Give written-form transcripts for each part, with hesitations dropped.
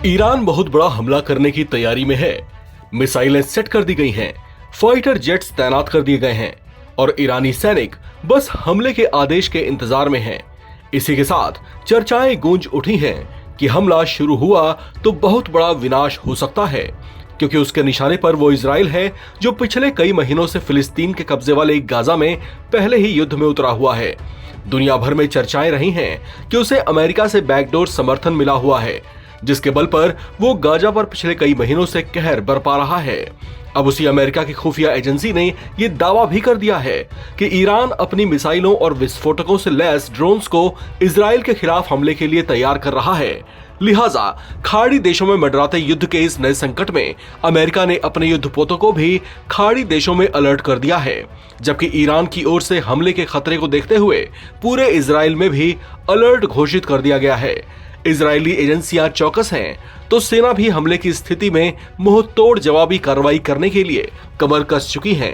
Iran बहुत बड़ा हमला करने की तैयारी में है। मिसाइलें सेट कर दी गई हैं, फाइटर जेट्स तैनात कर दिए गए हैं और ईरानी सैनिक बस हमले के आदेश के इंतजार में हैं। इसी के साथ चर्चाएं गूंज उठी हैं कि हमला शुरू हुआ तो बहुत बड़ा विनाश हो सकता है, क्योंकि उसके निशाने पर वो इजराइल है जो पिछले कई महीनों से फिलिस्तीन के कब्जे वाले गाजा में पहले ही युद्ध में उतरा हुआ है। दुनिया भर में चर्चाएं रही हैं कि उसे अमेरिका से बैकडोर समर्थन मिला हुआ है, जिसके बल पर वो गाजा पर पिछले कई महीनों से कहर बरपा रहा है। अब उसी अमेरिका की खुफिया एजेंसी ने ये दावा भी कर दिया है कि ईरान अपनी मिसाइलों और विस्फोटकों से लैस ड्रोन्स को इजराइल के खिलाफ हमले के लिए तैयार कर रहा है। लिहाजा खाड़ी देशों में मंडराते युद्ध के इस नए संकट में अमेरिका ने अपने युद्धपोतों को भी खाड़ी देशों में अलर्ट कर दिया है, जबकि ईरान की ओर से हमले के खतरे को देखते हुए पूरे इजराइल में भी अलर्ट घोषित कर दिया गया है। इजरायली एजेंसियां चौकस हैं, तो सेना भी हमले की स्थिति में मुंहतोड़ जवाबी कार्रवाई करने के लिए कमर कस चुकी है।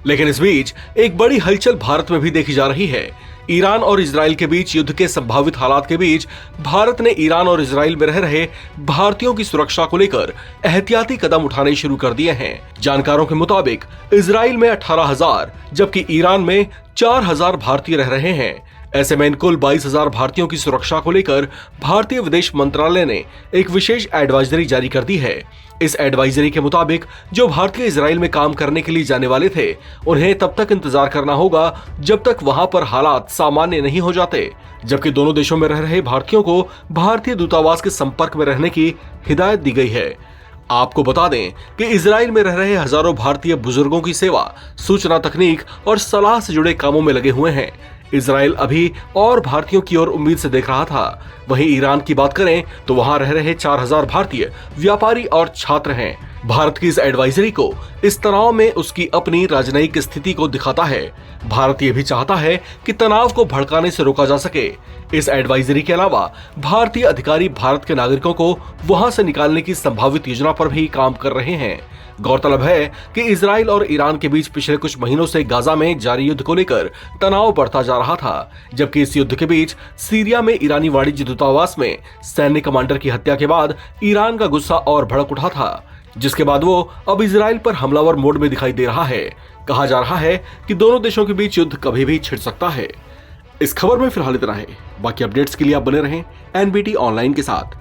लेकिन इस बीच एक बड़ी हलचल भारत में भी देखी जा रही है। ईरान और इजराइल के बीच युद्ध के संभावित हालात के बीच भारत ने ईरान और इजराइल में रह रहे भारतीयों की सुरक्षा को लेकर एहतियाती कदम उठाने शुरू कर दिए हैं। जानकारों के मुताबिक इजराइल में 18,000 जबकि ईरान में 4,000 भारतीय रह रहे हैं। ऐसे में कुल 22,000 भारतीयों की सुरक्षा को लेकर भारतीय विदेश मंत्रालय ने एक विशेष एडवाइजरी जारी कर दी है। इस एडवाइजरी के मुताबिक जो भारतीय इजराइल में काम करने के लिए जाने वाले थे, उन्हें तब तक इंतजार करना होगा जब तक वहां पर हालात सामान्य नहीं हो जाते, जबकि दोनों देशों में रह रहे भारतीयों को भारतीय दूतावास के संपर्क में रहने की हिदायत दी गई है। आपको बता दें कि इजराइल में रह रहे हजारों भारतीय बुजुर्गों की सेवा, सूचना तकनीक और सलाह से जुड़े कामों में लगे हुए हैं। इजराइल अभी और भारतीयों की ओर उम्मीद से देख रहा था। वहीं ईरान की बात करें तो वहां रह रहे 4,000 भारतीय व्यापारी और छात्र हैं। भारत की इस एडवाइजरी को इस तनाव में उसकी अपनी राजनयिक स्थिति को दिखाता है। भारत ये भी चाहता है कि तनाव को भड़काने से रोका जा सके। इस एडवाइजरी के अलावा भारतीय अधिकारी भारत के नागरिकों को वहां से निकालने की संभावित योजना पर भी काम कर रहे हैं। गौरतलब है कि इजराइल और ईरान के बीच पिछले कुछ महीनों से गाजा में जारी युद्ध को लेकर तनाव बढ़ता जा रहा था, जबकि इस युद्ध के बीच सीरिया में ईरानी वाणिज्य दूतावास में सैन्य कमांडर की हत्या के बाद ईरान का गुस्सा और भड़क उठा था, जिसके बाद वो अब इजराइल पर हमलावर मोड में दिखाई दे रहा है। कहा जा रहा है कि दोनों देशों के बीच युद्ध कभी भी छिड़ सकता है। इस खबर में फिलहाल इतना है। बाकी अपडेट्स के लिए आप बने रहें एनबीटी ऑनलाइन के साथ।